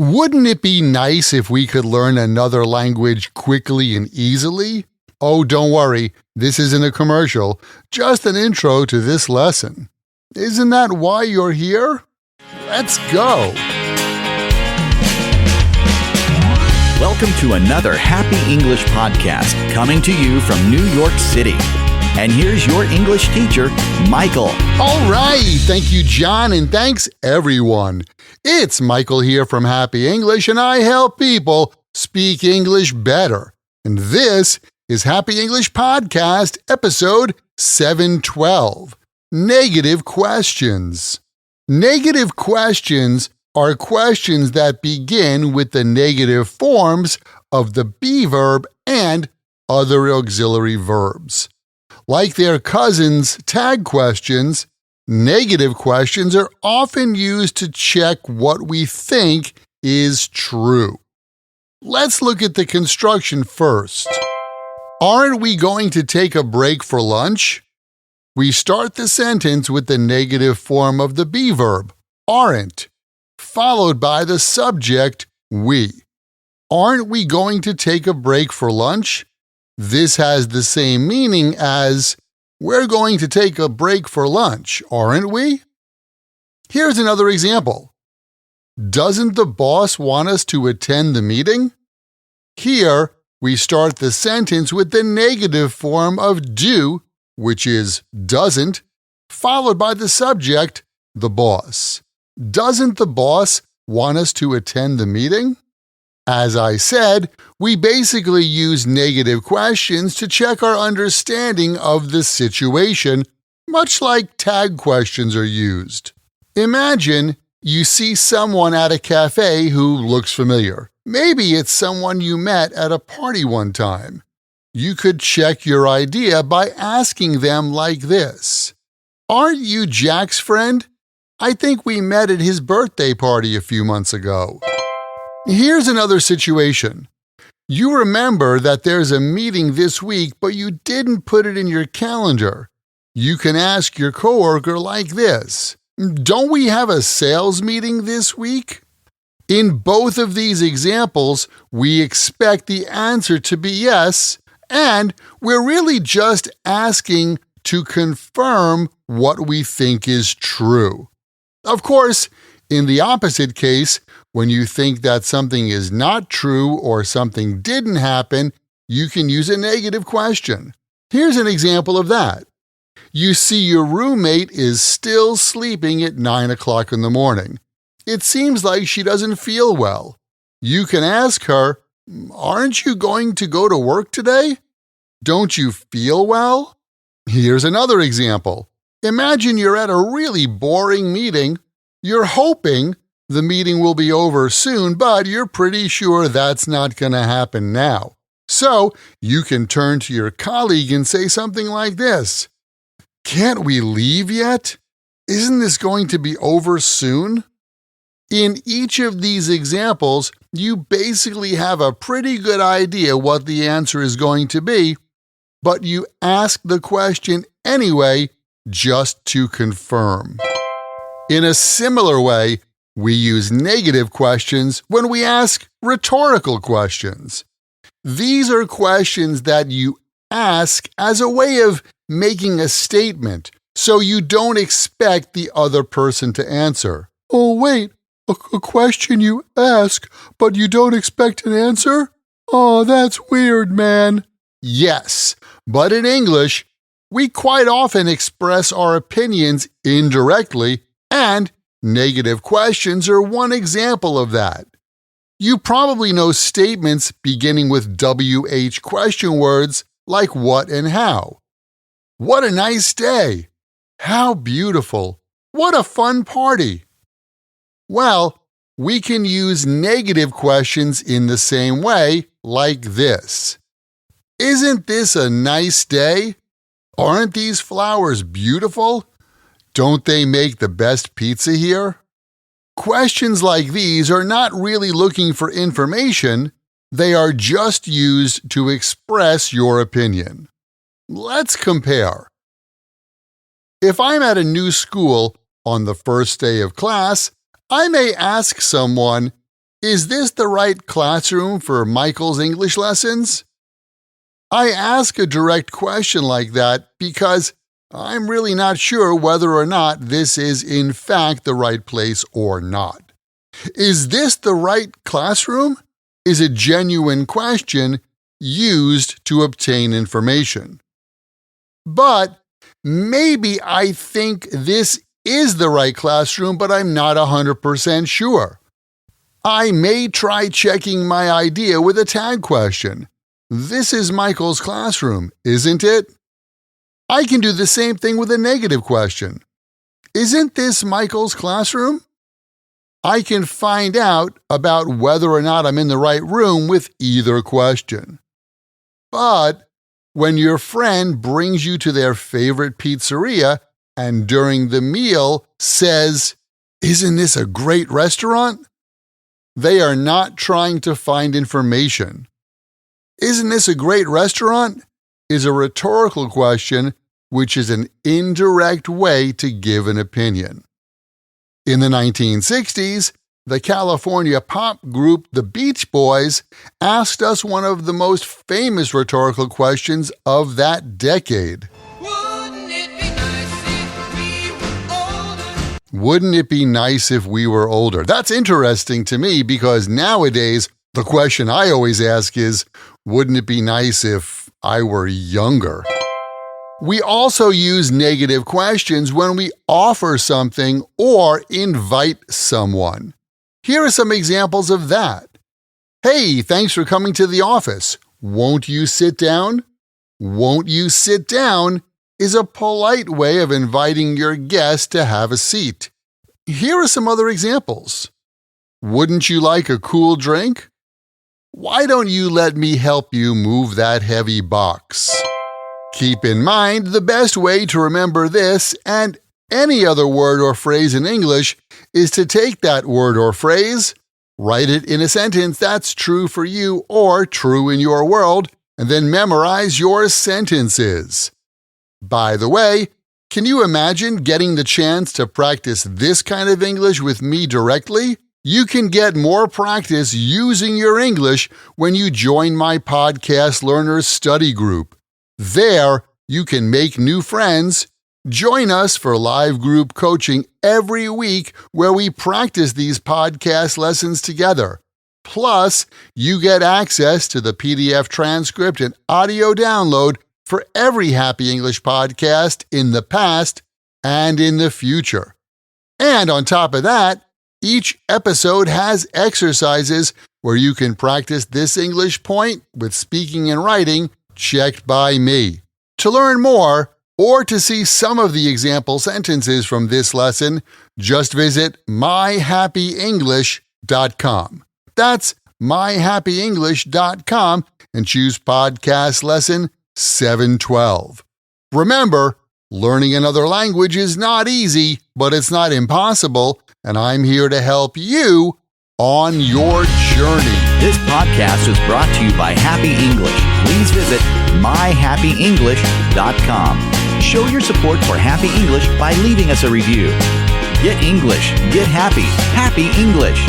Wouldn't it be nice if we could learn another language quickly and easily? Oh, don't worry, this isn't a commercial, just an intro to this lesson. Isn't that why you're here? Let's go! Welcome to another Happy English podcast coming to you from New York City. And here's your English teacher, Michael. All right, thank you, John, and thanks, everyone. It's Michael here from Happy English, and I help people speak English better. And this is Happy English Podcast, episode 712, Negative Questions. Negative questions are questions that begin with the negative forms of the be verb and other auxiliary verbs. Like their cousins, tag questions, negative questions are often used to check what we think is true. Let's look at the construction first. Aren't we going to take a break for lunch? We start the sentence with the negative form of the be verb, aren't, followed by the subject, we. Aren't we going to take a break for lunch? This has the same meaning as, we're going to take a break for lunch, aren't we? Here's another example. Doesn't the boss want us to attend the meeting? Here, we start the sentence with the negative form of do, which is doesn't, followed by the subject, the boss. Doesn't the boss want us to attend the meeting? As I said, we basically use negative questions to check our understanding of the situation, much like tag questions are used. Imagine you see someone at a cafe who looks familiar. Maybe it's someone you met at a party one time. You could check your idea by asking them like this. Aren't you Jack's friend? I think we met at his birthday party a few months ago. Here's another situation. You remember that there's a meeting this week, but you didn't put it in your calendar. You can ask your coworker like this. Don't we have a sales meeting this week? In both of these examples, we expect the answer to be yes, and we're really just asking to confirm what we think is true. Of course, in the opposite case, when you think that something is not true or something didn't happen, you can use a negative question. Here's an example of that. You see your roommate is still sleeping at 9 o'clock in the morning. It seems like she doesn't feel well. You can ask her, aren't you going to go to work today? Don't you feel well? Here's another example. Imagine you're at a really boring meeting. You're hoping the meeting will be over soon, but you're pretty sure that's not going to happen now. So you can turn to your colleague and say something like this. Can't we leave yet? Isn't this going to be over soon? In each of these examples, you basically have a pretty good idea what the answer is going to be, but you ask the question anyway just to confirm. In a similar way, we use negative questions when we ask rhetorical questions. These are questions that you ask as a way of making a statement, so you don't expect the other person to answer. Oh, wait, a question you ask, but you don't expect an answer? Oh, that's weird, man. Yes, but in English, we quite often express our opinions indirectly, and negative questions are one example of that. You probably know statements beginning with WH question words like what and how. What a nice day! How beautiful! What a fun party! Well, we can use negative questions in the same way, like this. Isn't this a nice day? Aren't these flowers beautiful? Don't they make the best pizza here? Questions like these are not really looking for information, they are just used to express your opinion. Let's compare. If I'm at a new school on the first day of class, I may ask someone, Is this the right classroom for Michael's English lessons? I ask a direct question like that because I'm really not sure whether or not this is in fact the right place or not. Is this the right classroom? Is a genuine question used to obtain information. But maybe I think this is the right classroom, but I'm not 100% sure. I may try checking my idea with a tag question. This is Michael's classroom, isn't it? I can do the same thing with a negative question. Isn't this Michael's classroom? I can find out about whether or not I'm in the right room with either question. But when your friend brings you to their favorite pizzeria and during the meal says, "Isn't this a great restaurant?" they are not trying to find information. "Isn't this a great restaurant?" is a rhetorical question, which is an indirect way to give an opinion. In the 1960s, the California pop group The Beach Boys asked us one of the most famous rhetorical questions of that decade. Wouldn't it be nice if we were older? Wouldn't it be nice if we were older? That's interesting to me because nowadays, the question I always ask is, wouldn't it be nice if I were younger? We also use negative questions when we offer something or invite someone. Here are some examples of that. "Hey, thanks for coming to the office. Won't you sit down?" "Won't you sit down" is a polite way of inviting your guest to have a seat. Here are some other examples. "Wouldn't you like a cool drink?" "Why don't you let me help you move that heavy box?" Keep in mind, the best way to remember this and any other word or phrase in English is to take that word or phrase, write it in a sentence that's true for you or true in your world, and then memorize your sentences. By the way, can you imagine getting the chance to practice this kind of English with me directly? You can get more practice using your English when you join my Podcast Learners Study Group. There, you can make new friends. Join us for live group coaching every week where we practice these podcast lessons together. Plus, you get access to the PDF transcript and audio download for every Happy English podcast in the past and in the future. And on top of that, each episode has exercises where you can practice this English point with speaking and writing checked by me. To learn more or to see some of the example sentences from this lesson, just visit myhappyenglish.com. That's myhappyenglish.com and choose podcast lesson 712. Remember, learning another language is not easy, but it's not impossible, and I'm here to help you on your journey. This podcast is brought to you by Happy English. Please visit myhappyenglish.com. Show your support for Happy English by leaving us a review. Get English, get happy, Happy English.